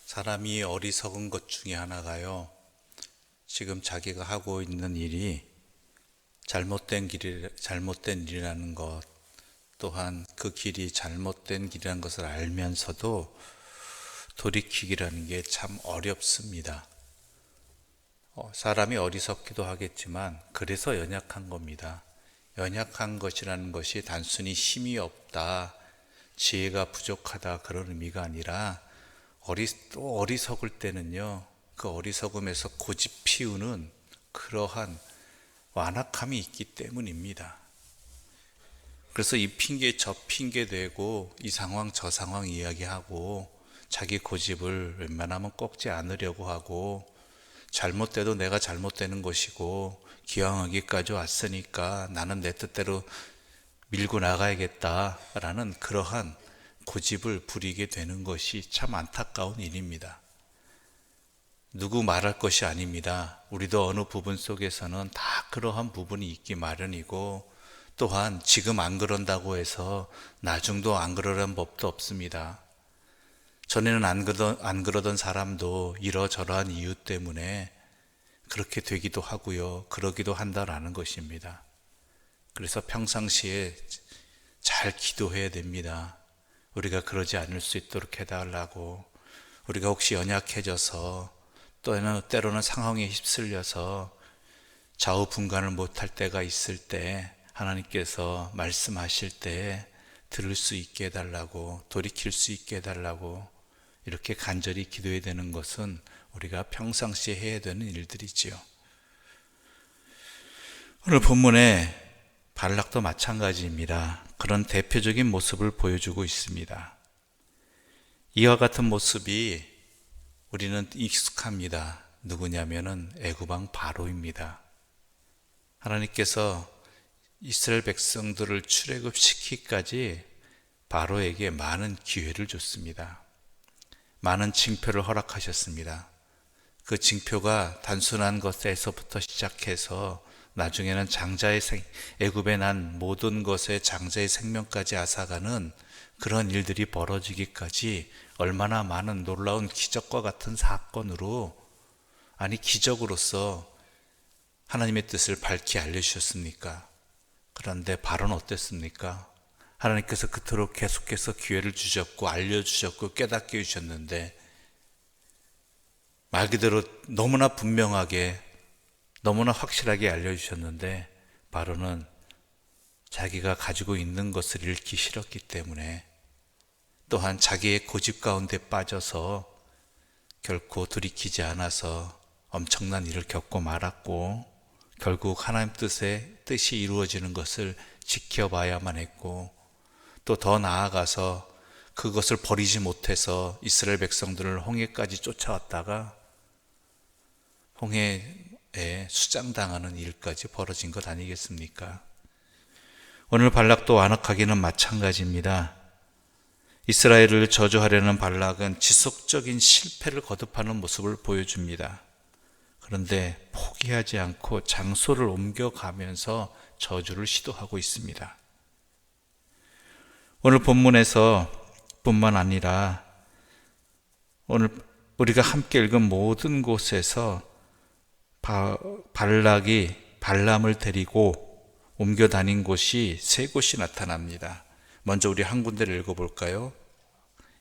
사람이 어리석은 것 중에 하나가요. 지금 자기가 하고 있는 일이 잘못된 일이라는 것, 또한 그 길이 잘못된 길이라는 것을 알면서도 돌이키기라는 게 참 어렵습니다. 사람이 어리석기도 하겠지만 그래서 연약한 겁니다. 연약한 것이라는 것이 단순히 힘이 없다, 지혜가 부족하다 그런 의미가 아니라 또 어리석을 때는요, 그 어리석음에서 고집 피우는 그러한 완악함이 있기 때문입니다. 그래서 이 핑계 저 핑계 대고 이 상황 저 상황 이야기하고 자기 고집을 웬만하면 꺾지 않으려고 하고, 잘못돼도 내가 잘못되는 것이고 기왕하기까지 왔으니까 나는 내 뜻대로 밀고 나가야겠다라는 그러한 고집을 부리게 되는 것이 참 안타까운 일입니다. 누구 말할 것이 아닙니다. 우리도 어느 부분 속에서는 다 그러한 부분이 있기 마련이고, 또한 지금 안 그런다고 해서 나중도 안 그러려는 법도 없습니다. 전에는 안 그러던 사람도 이러저러한 이유 때문에 그렇게 되기도 하고요, 그러기도 한다라는 것입니다. 그래서 평상시에 잘 기도해야 됩니다. 우리가 그러지 않을 수 있도록 해달라고. 우리가 혹시 연약해져서 때로는 상황에 휩쓸려서 좌우분간을 못할 때가 있을 때 하나님께서 말씀하실 때 들을 수 있게 해달라고, 돌이킬 수 있게 해달라고 이렇게 간절히 기도해야 되는 것은 우리가 평상시에 해야 되는 일들이지요. 오늘 본문에 발락도 마찬가지입니다. 그런 대표적인 모습을 보여주고 있습니다. 이와 같은 모습이 우리는 익숙합니다. 누구냐면은 애굽왕 바로입니다. 하나님께서 이스라엘 백성들을 출애굽시키기까지 바로에게 많은 기회를 줬습니다. 많은 징표를 허락하셨습니다. 그 징표가 단순한 것에서부터 시작해서 나중에는 애굽에 난 모든 것의 장자의 생명까지 앗아가는 그런 일들이 벌어지기까지 얼마나 많은 놀라운 기적과 같은 사건으로, 기적으로서 하나님의 뜻을 밝히 알려주셨습니까? 그런데 바로는 어땠습니까? 하나님께서 그토록 계속해서 기회를 주셨고 알려주셨고 깨닫게 해주셨는데, 말 그대로 너무나 분명하게 너무나 확실하게 알려주셨는데 바로는 자기가 가지고 있는 것을 잃기 싫었기 때문에, 또한 자기의 고집 가운데 빠져서 결코 돌이키지 않아서 엄청난 일을 겪고 말았고, 결국 하나님 뜻이 이루어지는 것을 지켜봐야만 했고, 또 더 나아가서 그것을 버리지 못해서 이스라엘 백성들을 홍해까지 쫓아왔다가 홍해에 수장당하는 일까지 벌어진 것 아니겠습니까? 오늘 발락도 완악하기는 마찬가지입니다. 이스라엘을 저주하려는 발락은 지속적인 실패를 거듭하는 모습을 보여줍니다. 그런데 포기하지 않고 장소를 옮겨가면서 저주를 시도하고 있습니다. 오늘 본문에서 뿐만 아니라 오늘 우리가 함께 읽은 모든 곳에서 발락이 발람을 데리고 옮겨 다닌 곳이 세 곳이 나타납니다. 먼저 우리 한 군데를 읽어볼까요?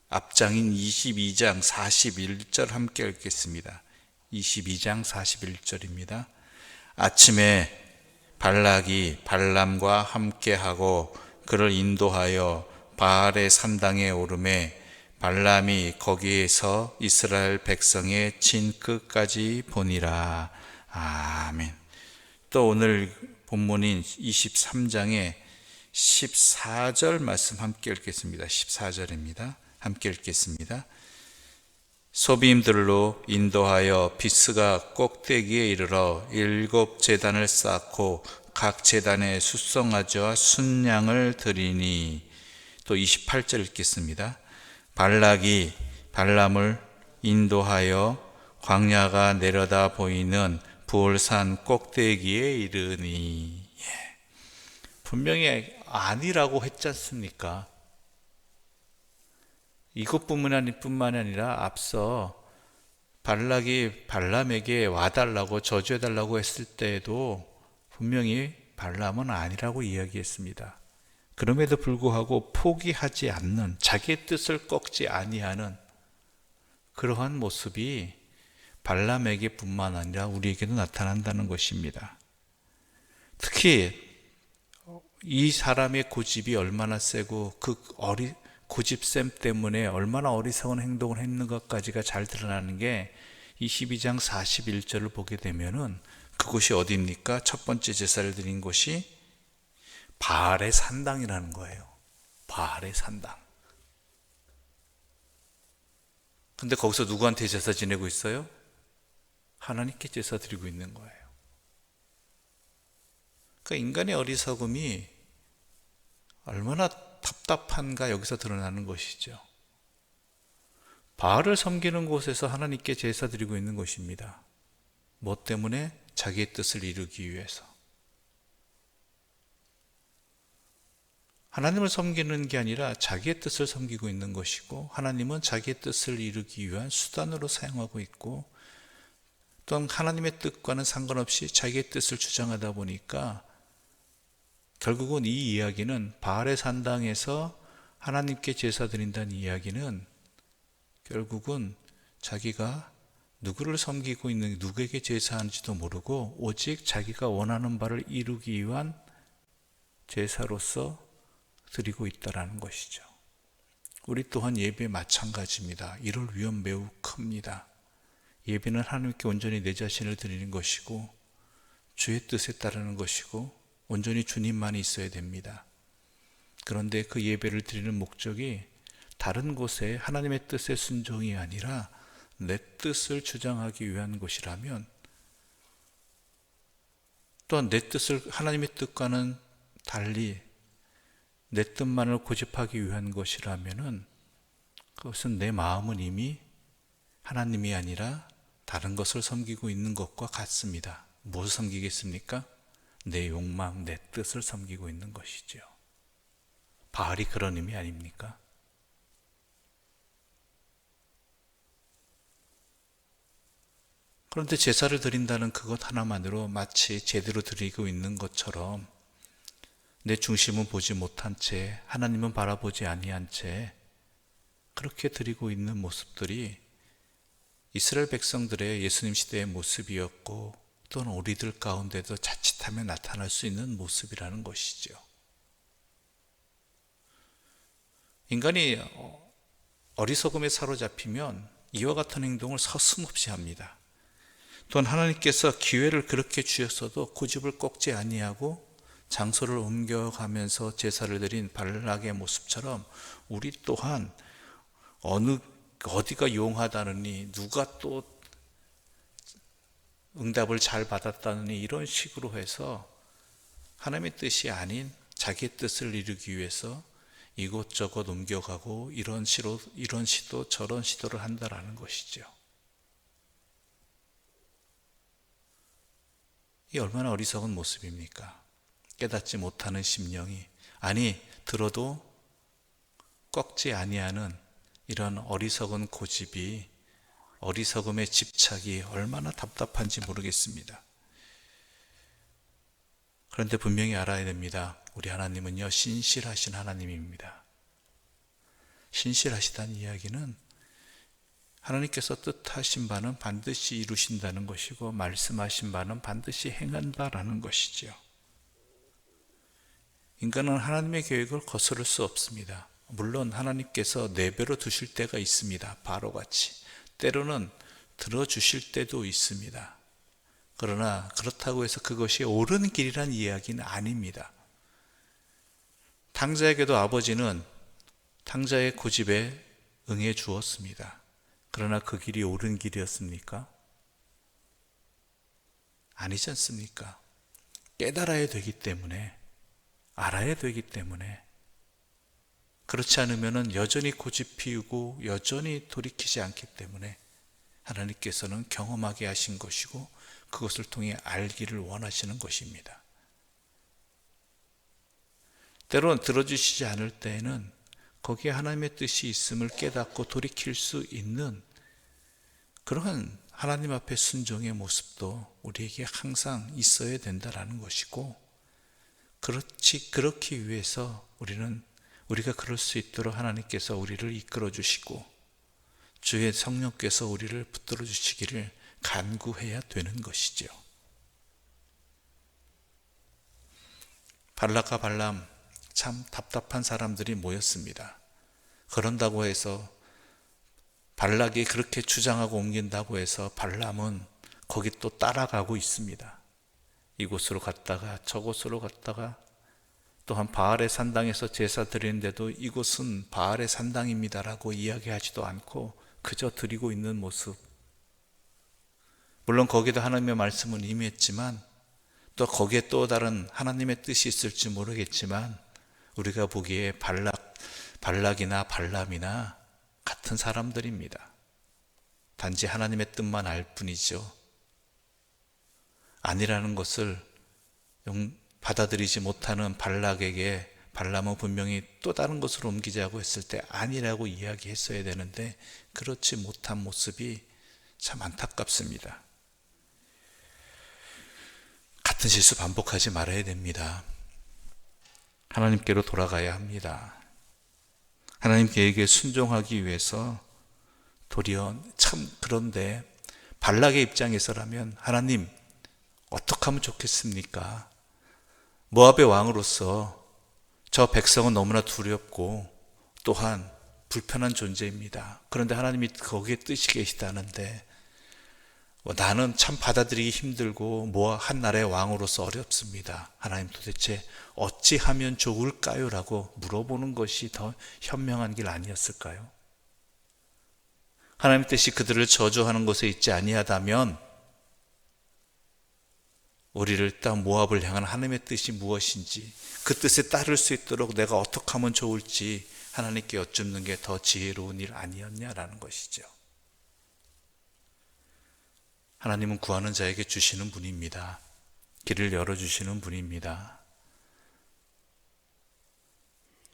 앞장인 22장 41절 함께 읽겠습니다. 22장 41절입니다. 아침에 발락이 발람과 함께하고 그를 인도하여 바알의 산당에 오르매 발람이 거기에서 이스라엘 백성의 진 끝까지 보니라. 아멘. 또 오늘 본문인 23장의 14절 말씀 함께 읽겠습니다. 14절입니다. 함께 읽겠습니다. 소빔들로 인도하여 비스가 꼭대기에 이르러 7 제단을 쌓고 각 제단에 숫송아지와 순양을 드리니. 또 28절 읽겠습니다. 발락이 발람을 인도하여 광야가 내려다 보이는 부올산 꼭대기에 이르니. 분명히 아니라고 했지 않습니까? 이것뿐만이 아니라 앞서 발락이 발람에게 와달라고 저주해달라고 했을 때에도 분명히 발람은 아니라고 이야기했습니다. 그럼에도 불구하고 포기하지 않는, 자기의 뜻을 꺾지 아니하는 그러한 모습이 발람에게 뿐만 아니라 우리에게도 나타난다는 것입니다. 특히 이 사람의 고집이 얼마나 세고 그 고집셈 때문에 얼마나 어리석은 행동을 했는 것까지가 잘 드러나는 게 22장 41절을 보게 되면은 그곳이 어디입니까? 첫 번째 제사를 드린 곳이 바알의 산당이라는 거예요. 바알의 산당. 근데 거기서 누구한테 제사 지내고 있어요? 하나님께 제사 드리고 있는 거예요. 그러니까 인간의 어리석음이 얼마나 답답한가 여기서 드러나는 것이죠. 바알을 섬기는 곳에서 하나님께 제사 드리고 있는 것입니다. 뭐 때문에? 자기의 뜻을 이루기 위해서. 하나님을 섬기는 게 아니라 자기의 뜻을 섬기고 있는 것이고, 하나님은 자기의 뜻을 이루기 위한 수단으로 사용하고 있고, 또한 하나님의 뜻과는 상관없이 자기의 뜻을 주장하다 보니까 결국은 이 이야기는 바알의 산당에서 하나님께 제사 드린다는 이야기는 결국은 자기가 누구를 섬기고 있는, 누구에게 제사하는지도 모르고 오직 자기가 원하는 바를 이루기 위한 제사로서 드리고 있다라는 것이죠. 우리 또한 예배 마찬가지입니다. 이럴 위험 매우 큽니다. 예배는 하나님께 온전히 내 자신을 드리는 것이고 주의 뜻에 따르는 것이고 온전히 주님만이 있어야 됩니다. 그런데 그 예배를 드리는 목적이 다른 곳에 하나님의 뜻에 순종이 아니라 내 뜻을 주장하기 위한 것이라면, 또한 내 뜻을 하나님의 뜻과는 달리 내 뜻만을 고집하기 위한 것이라면은 그것은 내 마음은 이미 하나님이 아니라 다른 것을 섬기고 있는 것과 같습니다. 무엇을 섬기겠습니까? 내 욕망, 내 뜻을 섬기고 있는 것이죠. 바알이 그런 의미 아닙니까? 그런데 제사를 드린다는 그것 하나만으로 마치 제대로 드리고 있는 것처럼 내 중심은 보지 못한 채, 하나님은 바라보지 아니한 채 그렇게 드리고 있는 모습들이 이스라엘 백성들의 예수님 시대의 모습이었고, 또는 우리들 가운데도 자칫하면 나타날 수 있는 모습이라는 것이죠. 인간이 어리석음에 사로잡히면 이와 같은 행동을 서슴없이 합니다. 또한 하나님께서 기회를 그렇게 주셨어도 고집을 꺾지 아니하고 장소를 옮겨가면서 제사를 드린 발락의 모습처럼 우리 또한 어디가 용하다느니, 누가 또 응답을 잘 받았다느니, 이런 식으로 해서 하나님의 뜻이 아닌 자기의 뜻을 이루기 위해서 이곳저곳 옮겨가고 이런 시도 저런 시도를 한다라는 것이죠. 이 얼마나 어리석은 모습입니까? 깨닫지 못하는 심령이, 아니 들어도 꺾지 아니하는 이런 어리석은 고집이, 어리석음의 집착이 얼마나 답답한지 모르겠습니다. 그런데 분명히 알아야 됩니다. 우리 하나님은요, 신실하신 하나님입니다. 신실하시다는 이야기는 하나님께서 뜻하신 바는 반드시 이루신다는 것이고 말씀하신 바는 반드시 행한다라는 것이죠. 인간은 하나님의 계획을 거스를 수 없습니다. 물론 하나님께서 4배로 두실 때가 있습니다. 바로같이. 때로는 들어주실 때도 있습니다. 그러나 그렇다고 해서 그것이 옳은 길이란 이야기는 아닙니다. 탕자에게도 아버지는 탕자의 고집에 응해 주었습니다. 그러나 그 길이 옳은 길이었습니까? 아니지 않습니까? 깨달아야 되기 때문에, 알아야 되기 때문에, 그렇지 않으면 여전히 고집 피우고 여전히 돌이키지 않기 때문에 하나님께서는 경험하게 하신 것이고 그것을 통해 알기를 원하시는 것입니다. 때로는 들어주시지 않을 때에는 거기에 하나님의 뜻이 있음을 깨닫고 돌이킬 수 있는 그러한 하나님 앞에 순종의 모습도 우리에게 항상 있어야 된다라는 것이고, 그렇기 위해서 우리가 그럴 수 있도록 하나님께서 우리를 이끌어 주시고 주의 성령께서 우리를 붙들어 주시기를 간구해야 되는 것이죠. 발락과 발람, 참 답답한 사람들이 모였습니다. 그런다고 해서 발락이 그렇게 주장하고 옮긴다고 해서 발람은 거기 또 따라가고 있습니다. 이곳으로 갔다가 저곳으로 갔다가, 또한 바알의 산당에서 제사 드리는데도 이곳은 바알의 산당입니다라고 이야기하지도 않고 그저 드리고 있는 모습. 물론 거기도 하나님의 말씀은 임했지만 또 거기에 또 다른 하나님의 뜻이 있을지 모르겠지만 우리가 보기에 발락이나 발람이나 같은 사람들입니다. 단지 하나님의 뜻만 알 뿐이죠. 아니라는 것을 받아들이지 못하는 발락에게 발람은 분명히 또 다른 것으로 옮기자고 했을 때 아니라고 이야기했어야 되는데 그렇지 못한 모습이 참 안타깝습니다. 같은 실수 반복하지 말아야 됩니다. 하나님께로 돌아가야 합니다. 하나님 계획에 순종하기 위해서 도리어 참, 그런데 발락의 입장에서라면 하나님 어떻게 하면 좋겠습니까? 모압의 왕으로서 저 백성은 너무나 두렵고 또한 불편한 존재입니다. 그런데 하나님이 거기에 뜻이 계시다는데 나는 참 받아들이기 힘들고 한 나라의 왕으로서 어렵습니다. 하나님 도대체 어찌하면 좋을까요? 라고 물어보는 것이 더 현명한 길 아니었을까요? 하나님 뜻이 그들을 저주하는 곳에 있지 아니하다면 우리를 일단 모압을 향한 하나님의 뜻이 무엇인지, 그 뜻에 따를 수 있도록 내가 어떻게 하면 좋을지 하나님께 여쭙는 게 더 지혜로운 일 아니었냐라는 것이죠. 하나님은 구하는 자에게 주시는 분입니다. 길을 열어주시는 분입니다.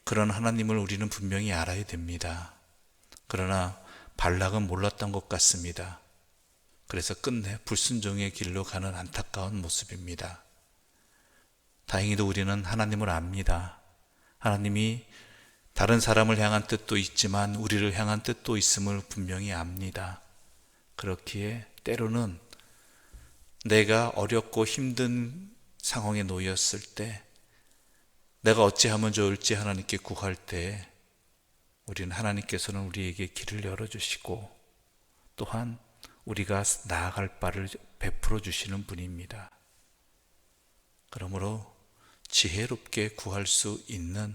그런 하나님을 우리는 분명히 알아야 됩니다. 그러나 발락은 몰랐던 것 같습니다. 그래서 끝내 불순종의 길로 가는 안타까운 모습입니다. 다행히도 우리는 하나님을 압니다. 하나님이 다른 사람을 향한 뜻도 있지만 우리를 향한 뜻도 있음을 분명히 압니다. 그렇기에 때로는 내가 어렵고 힘든 상황에 놓였을 때 내가 어찌하면 좋을지 하나님께 구할 때 우리는 하나님께서는 우리에게 길을 열어주시고 또한 우리가 나아갈 바를 베풀어 주시는 분입니다. 그러므로 지혜롭게 구할 수 있는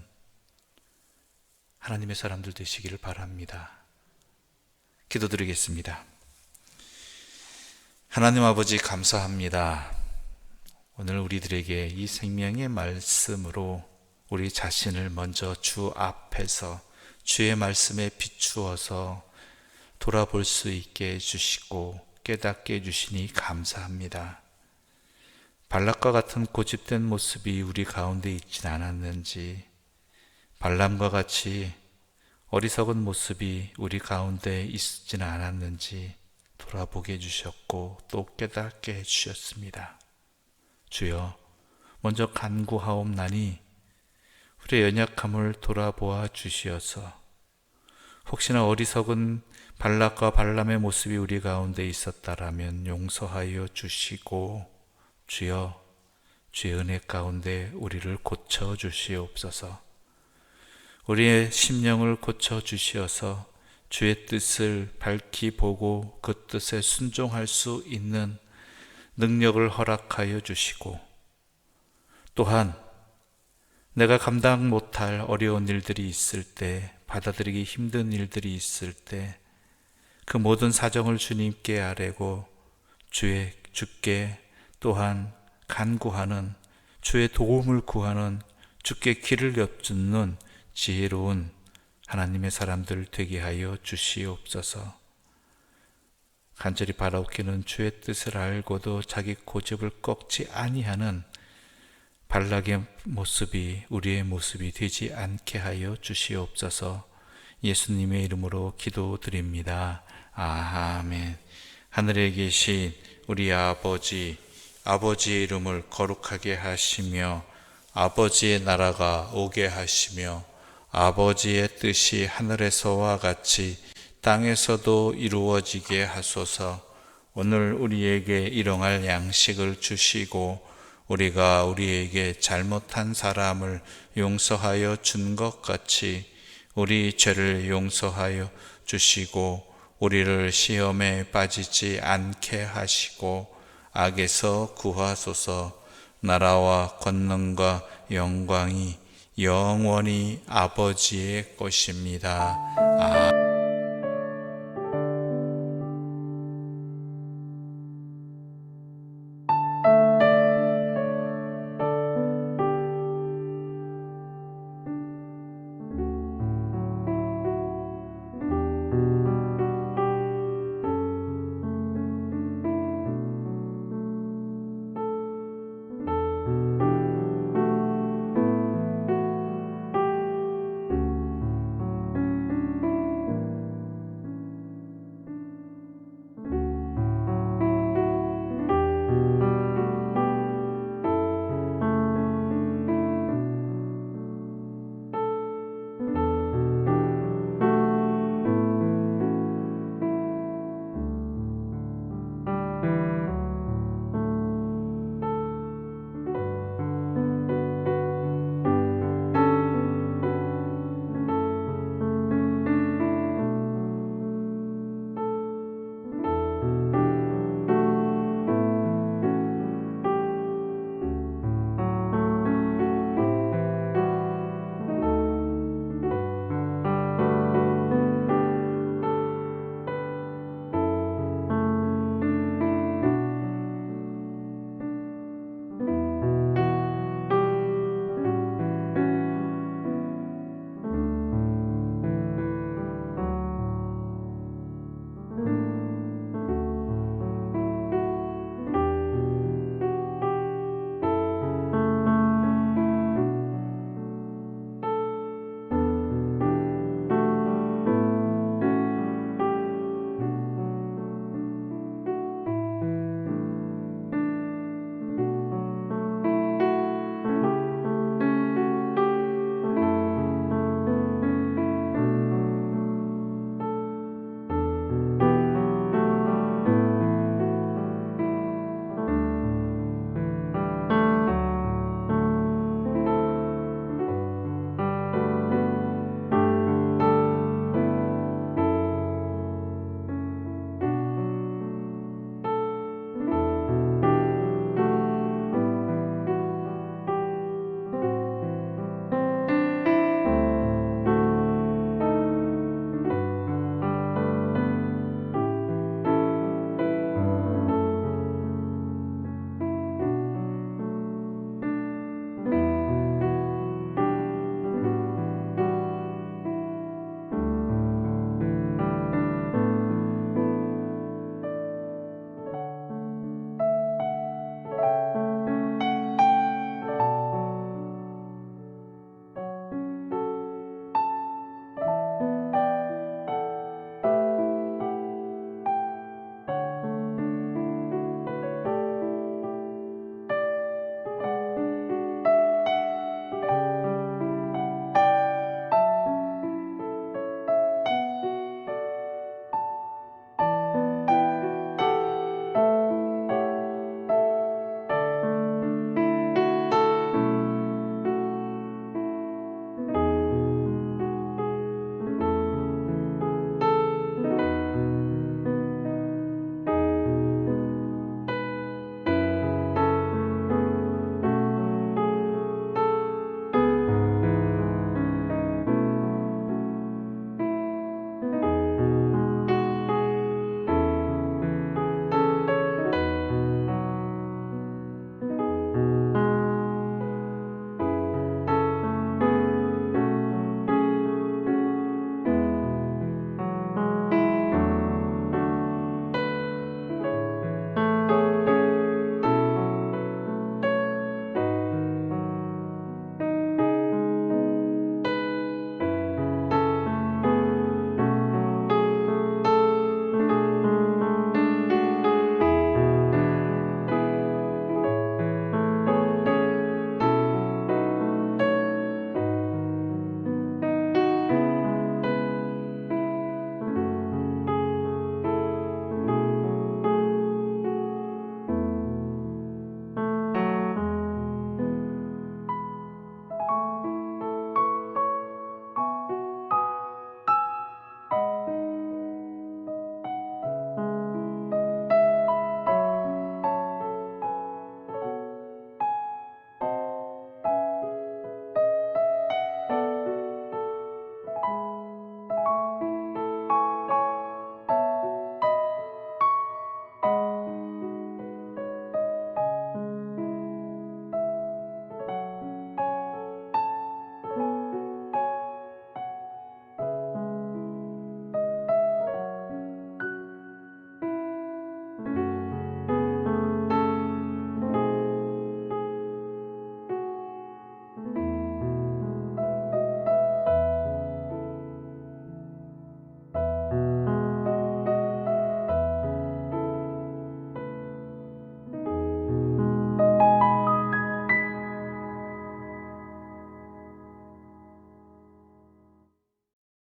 하나님의 사람들 되시기를 바랍니다. 기도드리겠습니다. 하나님 아버지 감사합니다. 오늘 우리들에게 이 생명의 말씀으로 우리 자신을 먼저 주 앞에서 주의 말씀에 비추어서 돌아볼 수 있게 해주시고 깨닫게 해주시니 감사합니다. 발락과 같은 고집된 모습이 우리 가운데 있진 않았는지, 발람과 같이 어리석은 모습이 우리 가운데 있지는 않았는지 돌아보게 해주셨고 또 깨닫게 해주셨습니다. 주여, 먼저 간구하옵나니 우리의 연약함을 돌아보아 주시어서 혹시나 어리석은 발락과 발람의 모습이 우리 가운데 있었다라면 용서하여 주시고 주여, 주의 은혜 가운데 우리를 고쳐 주시옵소서. 우리의 심령을 고쳐 주시어서 주의 뜻을 밝히 보고 그 뜻에 순종할 수 있는 능력을 허락하여 주시고 또한 내가 감당 못할 어려운 일들이 있을 때, 받아들이기 힘든 일들이 있을 때 그 모든 사정을 주님께 아뢰고 주께 또한 간구하는, 주의 도움을 구하는, 주께 길을 여쭙는 지혜로운 하나님의 사람들 되게 하여 주시옵소서. 간절히 바라옵기는 주의 뜻을 알고도 자기 고집을 꺾지 아니하는 발락의 모습이 우리의 모습이 되지 않게 하여 주시옵소서. 예수님의 이름으로 기도드립니다. 아멘. 하늘에 계신 우리 아버지의 이름을 거룩하게 하시며 아버지의 나라가 오게 하시며 아버지의 뜻이 하늘에서와 같이 땅에서도 이루어지게 하소서. 오늘 우리에게 일용할 양식을 주시고 우리가 우리에게 잘못한 사람을 용서하여 준 것 같이 우리 죄를 용서하여 주시고 우리를 시험에 빠지지 않게 하시고 악에서 구하소서. 나라와 권능과 영광이 영원히 아버지의 것입니다. 아멘.